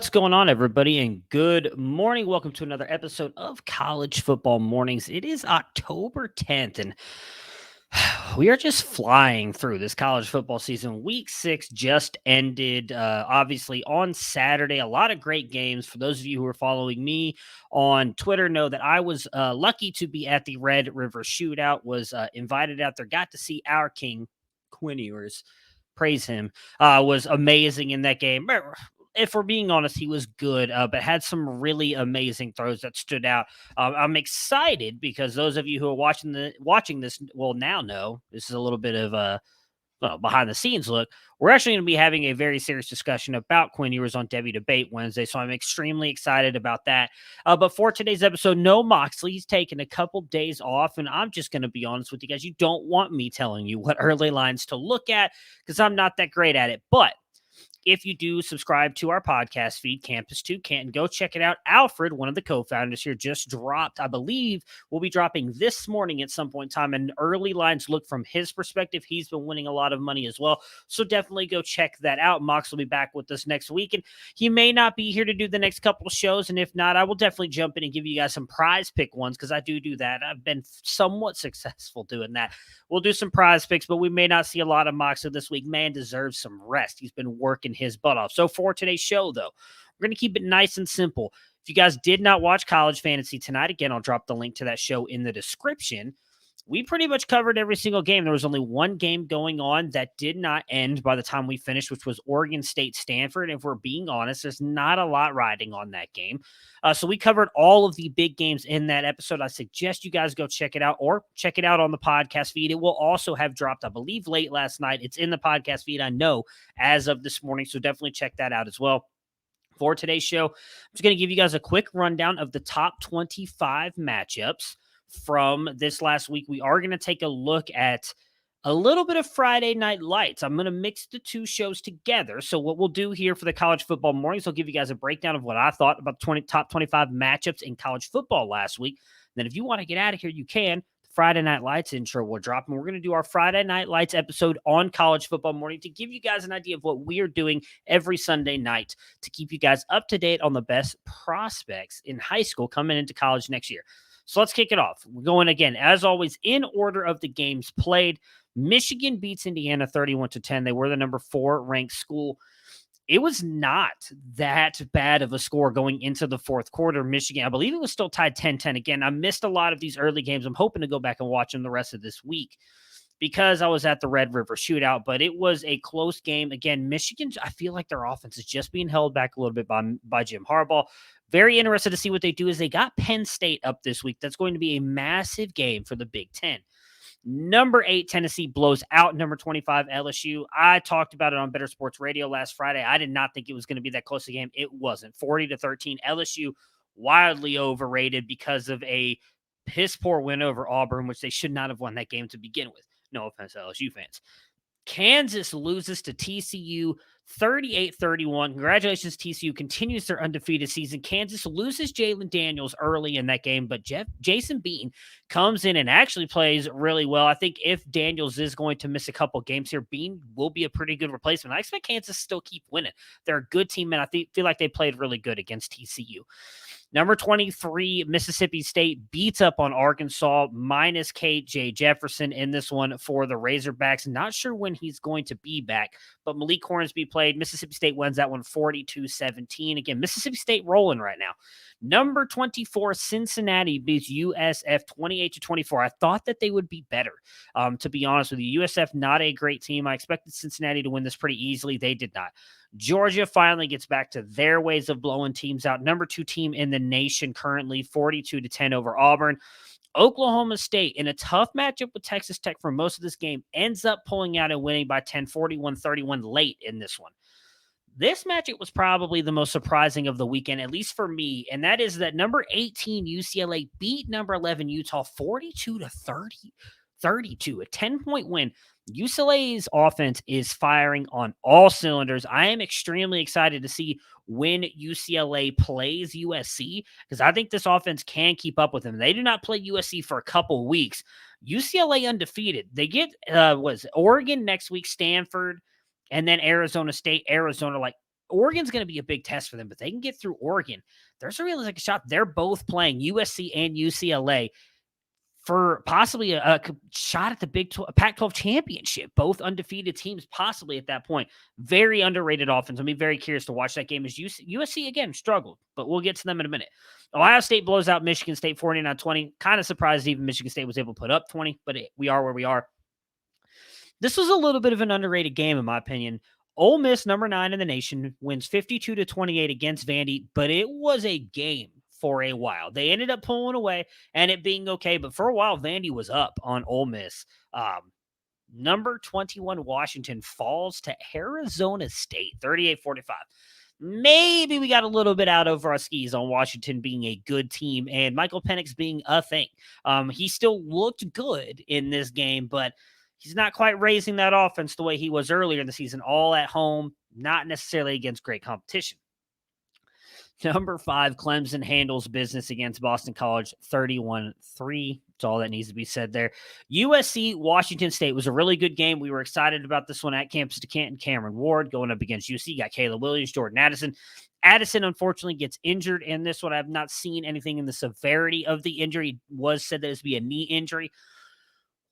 What's going on, everybody, and good morning. Welcome to another episode of College Football Mornings. It is October 10th, and we are just flying through this college football season. Week 6 just ended, obviously, on Saturday. A lot of great games. For those of you who are following me on Twitter, know that I was lucky to be at the Red River Shootout, was invited out there, got to see our king, Quinn Ewers. Praise him. Was amazing in that game. If we're being honest, he was good, but had some really amazing throws that stood out. I'm excited because those of you who are watching this will now know this is a little bit of a behind the scenes look. We're actually going to be having a very serious discussion about Quinn Ewers on Debbie Debate Wednesday, so I'm extremely excited about that. But for today's episode, no Moxley. He's taking a couple days off, and I'm just going to be honest with you guys. You don't want me telling you what early lines to look at because I'm not that great at it, but if you do subscribe to our podcast feed, Campus 2 Canton, go check it out. Alfred, one of the co-founders here, just dropped, I believe, will be dropping this morning at some point in time, an early lines look from his perspective. He's been winning a lot of money as well, so definitely go check that out. Mox will be back with us next week, and he may not be here to do the next couple of shows, and if not, I will definitely jump in and give you guys some prize pick ones, because I do that. I've been somewhat successful doing that. We'll do some prize picks, but we may not see a lot of Moxley this week. Man deserves some rest. He's been working his butt off. So for today's show, though, we're going to keep it nice and simple. If you guys did not watch College Fantasy tonight, again, I'll drop the link to that show in the description. We pretty much covered every single game. There was only one game going on that did not end by the time we finished, which was Oregon State Stanford. If we're being honest, there's not a lot riding on that game. So we covered all of the big games in that episode. I suggest you guys go check it out or check it out on the podcast feed. It will also have dropped, I believe, late last night. It's in the podcast feed, I know, as of this morning. So definitely check that out as well. For today's show, I'm just going to give you guys a quick rundown of the top 25 matchups from this last week. We are going to take a look at a little bit of Friday Night Lights. I'm going to mix the two shows together. So what we'll do here for the College Football Mornings, I'll give you guys a breakdown of what I thought about top 25 matchups in college football last week. Then if you want to get out of here, you can. Friday Night Lights intro will drop, and we're going to do our Friday Night Lights episode on College Football Morning to give you guys an idea of what we are doing every Sunday night to keep you guys up to date on the best prospects in high school coming into college next year. So let's kick it off. We're going again, as always, in order of the games played. Michigan beats Indiana 31-10. They were the number 4 ranked school. It was not that bad of a score going into the fourth quarter. Michigan, I believe it was still tied 10-10. Again, I missed a lot of these early games. I'm hoping to go back and watch them the rest of this week because I was at the Red River Shootout, but it was a close game. Again, Michigan, I feel like their offense is just being held back a little bit by Jim Harbaugh. Very interested to see what they do as they got Penn State up this week. That's going to be a massive game for the Big Ten. Number 8, Tennessee blows out number 25, LSU. I talked about it on Better Sports Radio last Friday. I did not think it was going to be that close a game. It wasn't. 40-13. LSU wildly overrated because of a piss poor win over Auburn, which they should not have won that game to begin with. No offense to LSU fans. Kansas loses to TCU 38-31. Congratulations, TCU continues their undefeated season. Kansas loses Jalen Daniels early in that game, but Jason Bean comes in and actually plays really well. I think if Daniels is going to miss a couple games here, Bean will be a pretty good replacement. I expect Kansas to still keep winning. They're a good team, and I feel like they played really good against TCU. Number 23, Mississippi State beats up on Arkansas minus KJ Jefferson in this one for the Razorbacks. Not sure when he's going to be back, but Malik Hornsby played. Mississippi State wins that one 42-17. Again, Mississippi State rolling right now. Number 24, Cincinnati beats USF 28-24. I thought that they would be better, to be honest with you. USF, not a great team. I expected Cincinnati to win this pretty easily. They did not. Georgia finally gets back to their ways of blowing teams out. Number 2 team in the nation currently, 42-10 over Auburn. Oklahoma State, in a tough matchup with Texas Tech for most of this game, ends up pulling out and winning by 10, 41-31 late in this one. This matchup was probably the most surprising of the weekend, at least for me, and that is that number 18 UCLA beat number 11 Utah 42-32, a 10-point win. UCLA's offense is firing on all cylinders. I am extremely excited to see when UCLA plays USC because I think this offense can keep up with them. They do not play USC for a couple weeks. UCLA undefeated. They get Oregon next week, Stanford, and then Arizona State. Arizona, like Oregon's going to be a big test for them, but they can get through Oregon. There's a realistic shot. They're both playing USC and UCLA for possibly a shot at the Pac-12 championship. Both undefeated teams possibly at that point. Very underrated offense. I'll be very curious to watch that game as USC, again, struggled, but we'll get to them in a minute. Ohio State blows out Michigan State 49-20. Kind of surprised even Michigan State was able to put up 20, but we are where we are. This was a little bit of an underrated game, in my opinion. Ole Miss, number 9 in the nation, wins 52-28 against Vandy, but it was a game for a while. They ended up pulling away and it being okay, but for a while, Vandy was up on Ole Miss. Number 21 Washington falls to Arizona State, 38-45. Maybe we got a little bit out over our skis on Washington being a good team and Michael Penix being a thing. He still looked good in this game, but he's not quite raising that offense the way he was earlier in the season, all at home, not necessarily against great competition. Number 5, Clemson handles business against Boston College, 31-3. That's all that needs to be said there. USC, Washington State was a really good game. We were excited about this one at Campus to Canton. Cameron Ward going up against UC. Got Caleb Williams, Jordan Addison. Addison, unfortunately, gets injured in this one. I have not seen anything in the severity of the injury. It was said that it was be a knee injury.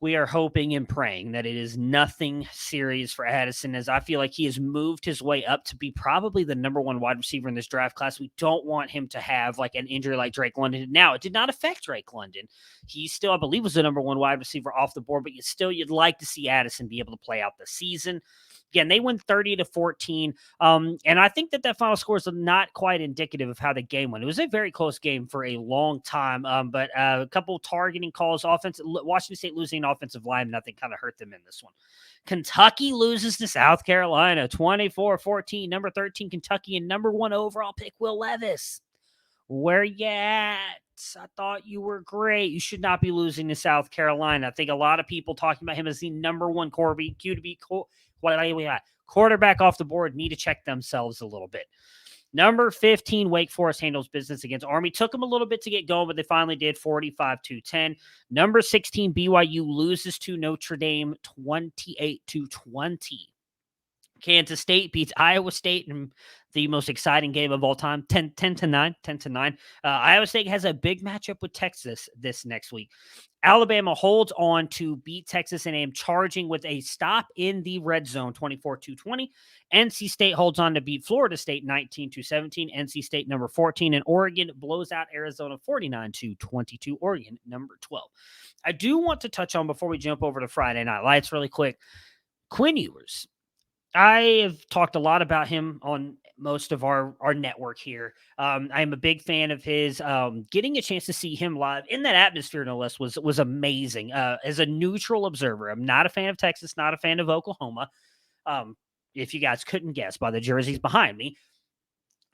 We are hoping and praying that it is nothing serious for Addison, as I feel like he has moved his way up to be probably the number 1 wide receiver in this draft class. We don't want him to have like an injury like Drake London. Now, it did not affect Drake London. He still, I believe, was the number 1 wide receiver off the board, but you'd like to see Addison be able to play out the season. Again, they win 30-14. And I think that final score is not quite indicative of how the game went. It was a very close game for a long time, but a couple targeting calls, Washington State losing an offensive line, nothing kind of hurt them in this one. Kentucky loses to South Carolina, 24-14. Number 13, Kentucky, and number 1 overall pick, Will Levis. Where you at? I thought you were great. You should not be losing to South Carolina. I think a lot of people talking about him as the number 1 quarterback off the board need to check themselves a little bit. Number 15, Wake Forest handles business against Army. Took them a little bit to get going, but they finally did, 45-10. Number 16, BYU loses to Notre Dame, 28-20. Kansas State beats Iowa State in the most exciting game of all time, 10-9. Iowa State has a big matchup with Texas this next week. Alabama holds on to beat Texas A&M, charging with a stop in the red zone, 24-20. NC State holds on to beat Florida State, 19-17. NC State, number 14, and Oregon blows out Arizona, 49-22. Oregon, number 12. I do want to touch on, before we jump over to Friday Night Lights really quick, Quinn Ewers. I have talked a lot about him on most of our network here. I am a big fan of his. Getting a chance to see him live in that atmosphere, no less, was amazing. As a neutral observer, I'm not a fan of Texas, not a fan of Oklahoma. If you guys couldn't guess by the jerseys behind me.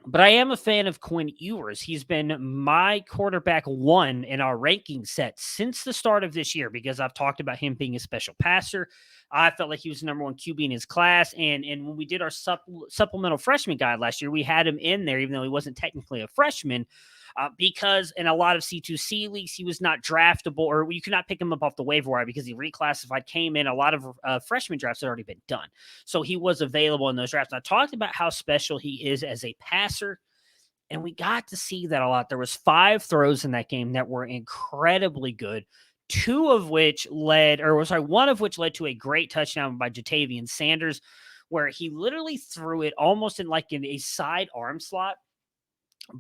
But I am a fan of Quinn Ewers. He's been my quarterback 1 in our ranking set since the start of this year, because I've talked about him being a special passer. I felt like he was the number 1 QB in his class. And when we did our supplemental freshman guide last year, we had him in there, even though he wasn't technically a freshman, because in a lot of C2C leagues, he was not draftable, or you could not pick him up off the waiver wire because he reclassified, came in. A lot of freshman drafts had already been done. So he was available in those drafts. And I talked about how special he is as a passer, and we got to see that a lot. There was 5 throws in that game that were incredibly good. One of which led to a great touchdown by Jatavian Sanders, where he literally threw it almost in a side arm slot.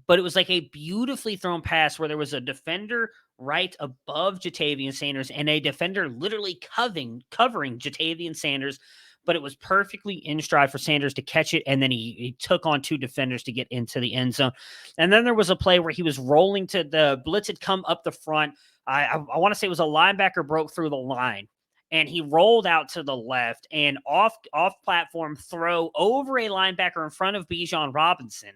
But it was like a beautifully thrown pass where there was a defender right above Jatavian Sanders and a defender literally covering Jatavian Sanders. But it was perfectly in stride for Sanders to catch it, and then he took on 2 defenders to get into the end zone. And then there was a play where he was rolling to the blitz had come up the front. I want to say it was a linebacker broke through the line, and he rolled out to the left and off platform throw over a linebacker in front of Bijan Robinson.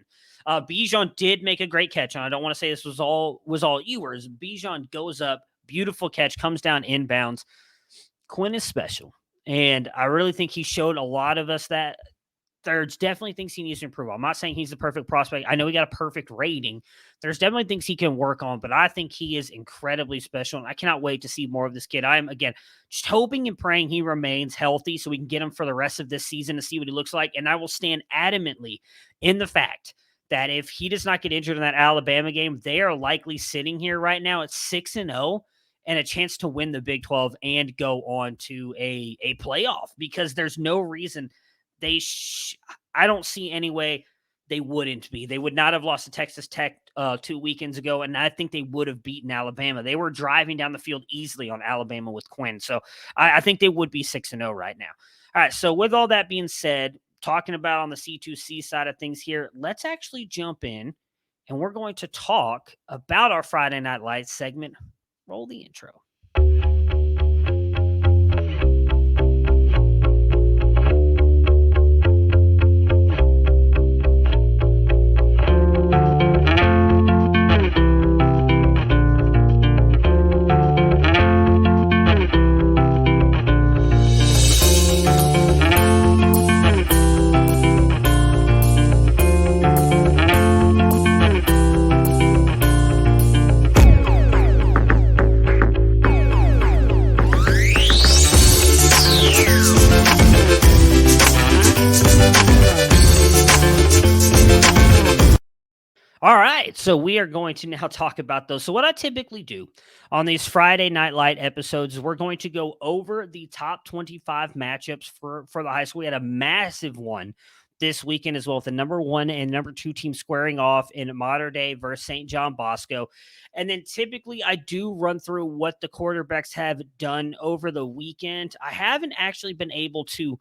Bijan did make a great catch, and I don't want to say this was all Ewers. Bijan goes up, beautiful catch, comes down inbounds. Quinn is special, and I really think he showed a lot of us that there's definitely things he needs to improve. I'm not saying he's the perfect prospect. I know he got a perfect rating, there's definitely things he can work on, but I think he is incredibly special, and I cannot wait to see more of this kid. I am, again, just hoping and praying he remains healthy so we can get him for the rest of this season to see what he looks like, and I will stand adamantly in the fact that if he does not get injured in that Alabama game, they are likely sitting here right now at 6-0 and a chance to win the Big 12 and go on to a playoff, because there's no reason I don't see any way they wouldn't be. They would not have lost to Texas Tech 2 weekends ago, and I think they would have beaten Alabama. They were driving down the field easily on Alabama with Quinn, so I think they would be 6-0 right now. All right, so with all that being said, talking about on the C2C side of things here, let's actually jump in, and we're going to talk about our Friday Night Lights segment. Roll the intro. All right, so we are going to now talk about those. So what I typically do on these Friday Night Light episodes is we're going to go over the top 25 matchups for the high school. We had a massive one this weekend as well, with the number 1 and number 2 team squaring off in Mater Dei versus St. John Bosco. And then typically I do run through what the quarterbacks have done over the weekend. I haven't actually been able to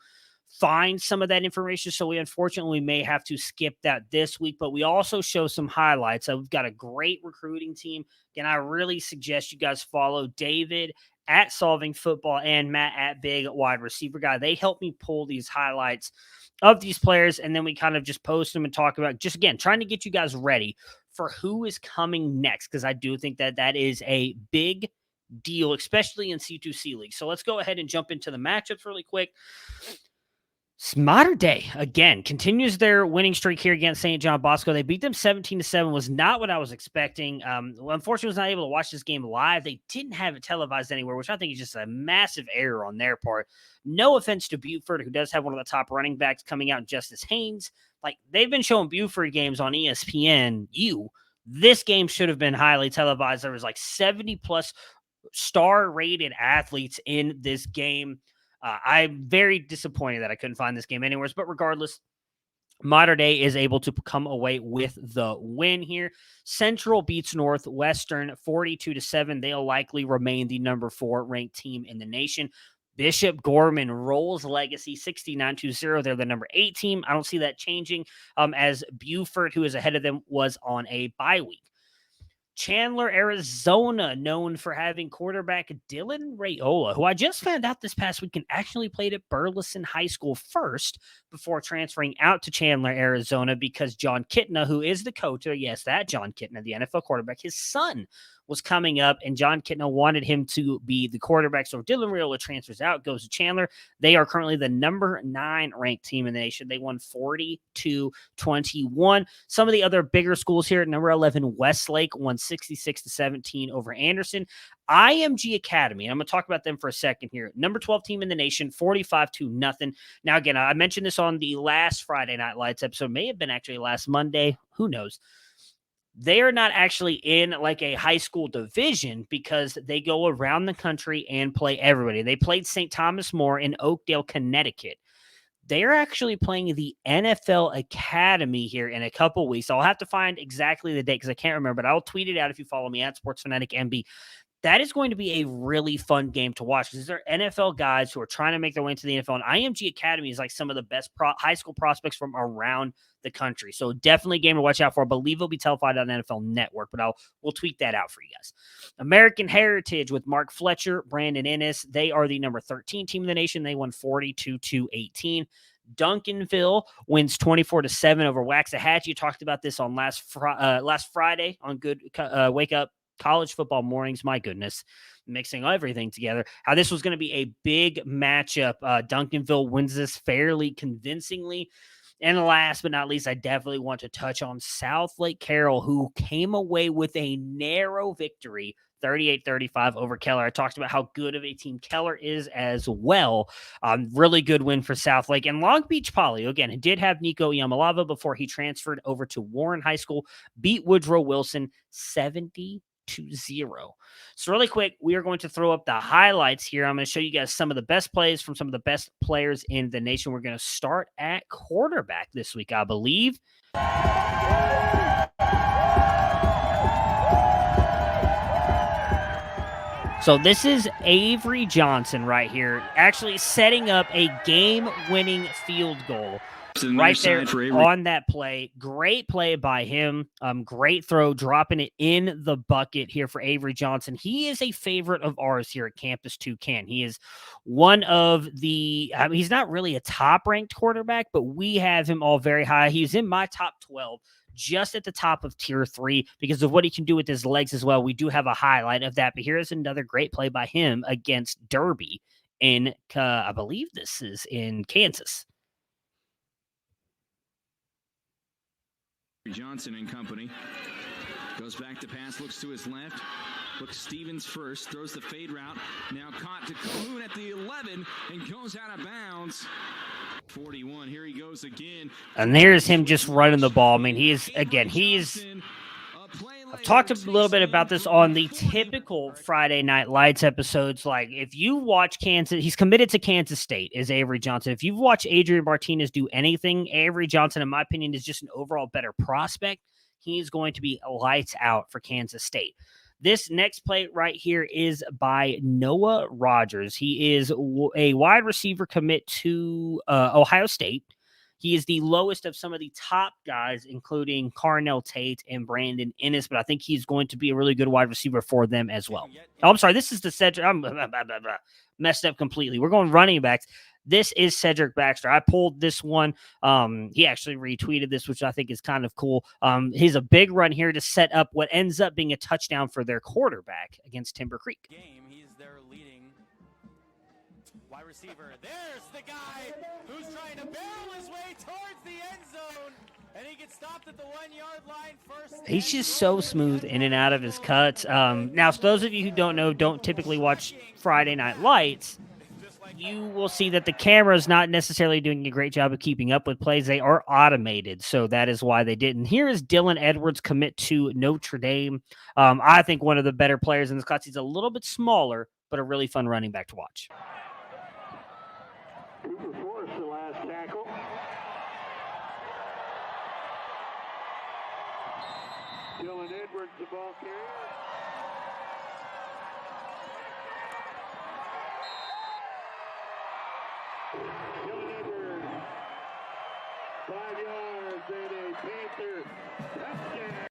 find some of that information, so we unfortunately may have to skip that this week, but we also show some highlights. We've got a great recruiting team. Again, I really suggest you guys follow David at Solving Football and Matt at Big Wide Receiver Guy. They help me pull these highlights of these players, and then we kind of just post them and talk about, just again, trying to get you guys ready for who is coming next, because I do think that that is a big deal, especially in C2C League. So let's go ahead and jump into the matchups really quick. Mater Dei, again, continues their winning streak here against St. John Bosco. They beat them 17-7. Was not what I was expecting. Unfortunately, was not able to watch this game live. They didn't have it televised anywhere, which I think is just a massive error on their part. No offense to Buford, who does have one of the top running backs coming out, Justice Haynes. Like, they've been showing Buford games on ESPN. This game should have been highly televised. There was like 70-plus star-rated athletes in this game. I'm very disappointed that I couldn't find this game anywhere, but regardless, Mater Dei is able to come away with the win here. Central beats Northwestern 42-7. They'll likely remain the number 4 ranked team in the nation. Bishop Gorman rolls Legacy 69-0. They're the number 8 team. I don't see that changing, as Buford, who is ahead of them, was on a bye week. Chandler, Arizona, known for having quarterback Dylan Raiola, who I just found out this past weekend actually played at Burleson High School first before transferring out to Chandler, Arizona, because John Kitna, who is the coach, yes, that John Kitna, the NFL quarterback, his son was coming up, and John Kitna wanted him to be the quarterback. So Dylan Raiola transfers out, goes to Chandler. They are currently the number 9 ranked team in the nation. They won 42-21. Some of the other bigger schools here at number 11, Westlake, won 66-17 over Anderson. IMG Academy, and I'm going to talk about them for a second here. Number 12 team in the nation, 45-0. Now, again, I mentioned this on the last Friday Night Lights episode. May have been actually last Monday. Who knows? They are not actually in like a high school division because they go around the country and play everybody. They played St. Thomas More in Oakdale, Connecticut. They're actually playing the NFL Academy here in a couple weeks. I'll have to find exactly the date because I can't remember, but I'll tweet it out if you follow me at SportsFanaticMB. That is going to be a really fun game to watch because they're NFL guys who are trying to make their way into the NFL. And IMG Academy is like some of the best high school prospects from around the country. So definitely a game to watch out for. I believe it'll be televised on NFL Network, but we'll tweet that out for you guys. American Heritage with Mark Fletcher, Brandon Ennis. They are the number 13 team in the nation. They won 42-18. Duncanville wins 24-7 over Waxahachie. You talked about this on last Friday on Good Wake Up College Football Mornings. My goodness, mixing everything together. How this was going to be a big matchup. Duncanville wins this fairly convincingly. And last but not least, I definitely want to touch on South Lake Carroll, who came away with a narrow victory, 38-35 over Keller. I talked about how good of a team Keller is as well. Really good win for South Lake. And Long Beach Poly, again, did have Nico Yamalava before he transferred over to Warren High School, beat Woodrow Wilson 70-0. So really quick, we are going to throw up the highlights here. I'm going to show you guys some of the best plays from some of the best players in the nation. We're going to start at quarterback this week, I believe. So this is Avery Johnson right here, actually setting up a game-winning field goal right there on that play. Great play by him. Great throw, dropping it in the bucket here for Avery Johnson. He is a favorite of ours here at Campus Toucan. He is one of the, he's not really a top-ranked quarterback, but we have him all very high. He's in my top 12. Just at the top of tier 3 because of what he can do with his legs as well. We do have a highlight of that, but here's another great play by him against Derby in, I believe this is in Kansas. Johnson and company goes back to pass, looks to his left, looks Stevens first, throws the fade route, now caught to Calhoun at the 11 and goes out of bounds. 41, here he goes again. And there's him just running the ball. I mean, I've talked a little bit about this on the typical Friday Night Lights episodes. Like, if you watch Kansas, he's committed to Kansas State, is Avery Johnson. If you've watched Adrian Martinez do anything, Avery Johnson, in my opinion, is just an overall better prospect. He's going to be lights out for Kansas State. This next play right here is by Noah Rogers. He is a wide receiver commit to Ohio State. He is the lowest of some of the top guys, including Carnell Tate and Brandon Ennis, but I think he's going to be a really good wide receiver for them as well. Oh, I'm sorry. This is the Cedric. I'm messed up completely. We're going running backs. This is Cedric Baxter. I pulled this one. He actually retweeted this, which I think is kind of cool. He's a big run here to set up what ends up being a touchdown for their quarterback against Timber Creek. He's their leading wide receiver. There's the guy who's trying to barrel his way towards the end zone, and he gets stopped at the 1-yard line first. He's just so smooth in and out of his cuts. Now, for those of you who don't know, don't typically watch Friday Night Lights, you will see that the camera is not necessarily doing a great job of keeping up with plays. They are automated, so that is why they didn't. Here is Dylan Edwards commit to Notre Dame. I think one of the better players in this class. He's a little bit smaller, but a really fun running back to watch. Cooper Forrest, the last tackle. Dylan Edwards, the ball carrier. Dylan Edwards, 5 yards and a Panther touchdown.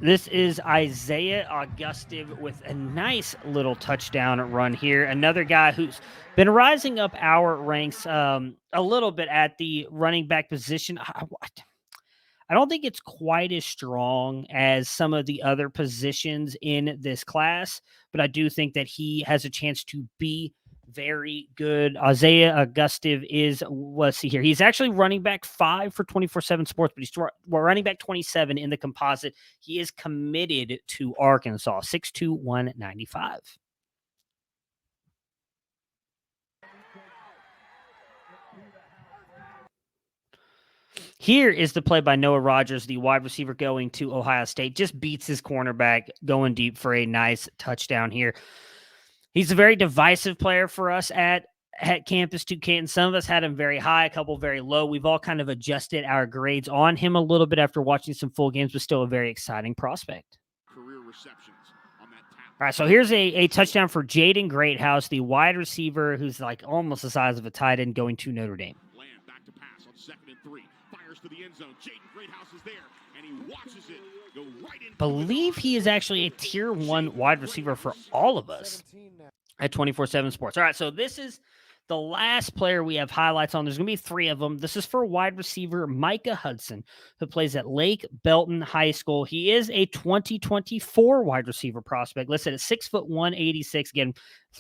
This is Isaiah Augustine with a nice little touchdown run here. Another guy who's been rising up our ranks a little bit at the running back position. I don't think it's quite as strong as some of the other positions in this class, but I do think that he has a chance to be very good. Isaiah Augustine is, let's see here. He's actually running back 5 for 24/7 Sports, but he's running back 27 in the composite. He is committed to Arkansas, 6'2", 195. Here is the play by Noah Rogers, the wide receiver going to Ohio State. Just beats his cornerback, going deep for a nice touchdown here. He's a very divisive player for us at Campus Toucan. Some of us had him very high, a couple very low. We've all kind of adjusted our grades on him a little bit after watching some full games, but still a very exciting prospect. Career receptions on that tap. All right, so here's a touchdown for Jaden Greathouse, the wide receiver who's like almost the size of a tight end going to Notre Dame. Land back to pass on 2nd and 3. Fires to the end zone. Jaden Greathouse is there, and he watches it go right in. Believe he is actually a tier 1 wide receiver for all of us at 24/7 Sports. All right, so this is The last player we have highlights on, there's going to be 3 of them. This is for wide receiver Micah Hudson, who plays at Lake Belton High School. He is a 2024 wide receiver prospect, listed at 6'1", 86. Again,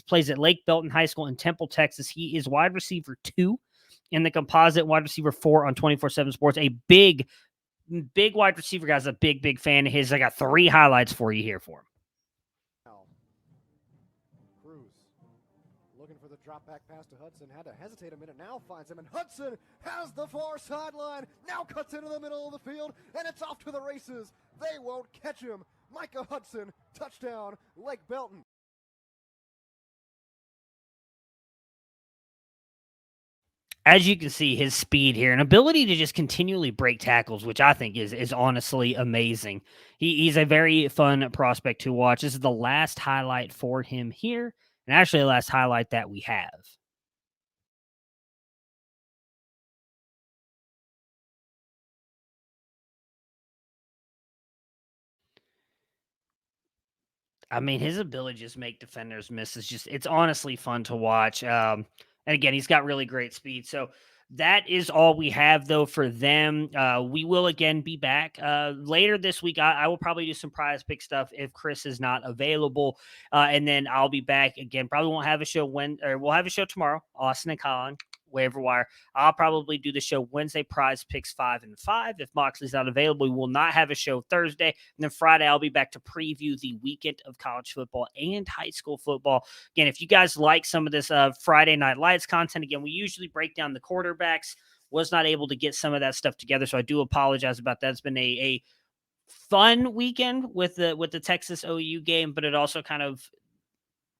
plays at Lake Belton High School in Temple, Texas. He is wide receiver 2 in the composite, wide receiver 4 on 24/7 Sports. A big wide receiver guy's a big fan of his. I got 3 highlights for you here for him. Looking for the drop back pass to Hudson, had to hesitate a minute, now finds him, and Hudson has the far sideline, now cuts into the middle of the field, and it's off to the races. They won't catch him. Micah Hudson, touchdown, Lake Belton. As you can see, his speed here and ability to just continually break tackles, which I think is honestly amazing. He's a very fun prospect to watch. This is the last highlight for him here, and actually the last highlight that we have. I mean, his ability to just make defenders miss is just, it's honestly fun to watch. And again, he's got really great speed. So that is all we have, though, for them. We will again be back later this week. I will probably do some prize pick stuff if Chris is not available. And then I'll be back again. Probably won't have a show we'll have a show tomorrow. Austin and Colin. Waiver wire. I'll probably do the show Wednesday, prize picks 5 and 5. If Moxley's not available, we will not have a show Thursday. And then Friday, I'll be back to preview the weekend of college football and high school football. Again, if you guys like some of this Friday Night Lights content, again, we usually break down the quarterbacks. Was not able to get some of that stuff together, so I do apologize about that. It's been a fun weekend with the Texas OU game, but it also kind of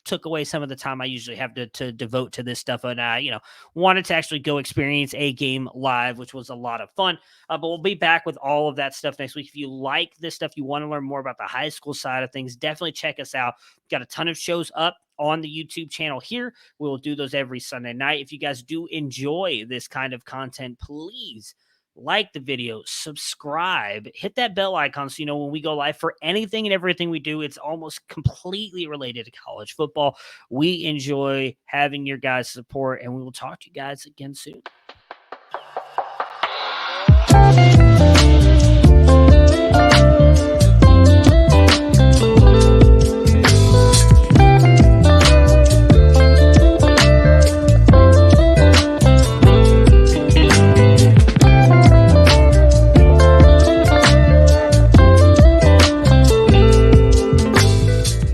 took away some of the time I usually have to devote to this stuff. And I, wanted to actually go experience a game live, which was a lot of fun. But we'll be back with all of that stuff next week. If you like this stuff, you want to learn more about the high school side of things, definitely check us out. We've got a ton of shows up on the YouTube channel here. We will do those every Sunday night. If you guys do enjoy this kind of content, please like the video, subscribe, hit that bell icon so you know when we go live for anything and everything we do. It's almost completely related to college football. We enjoy having your guys' support, and we will talk to you guys again soon.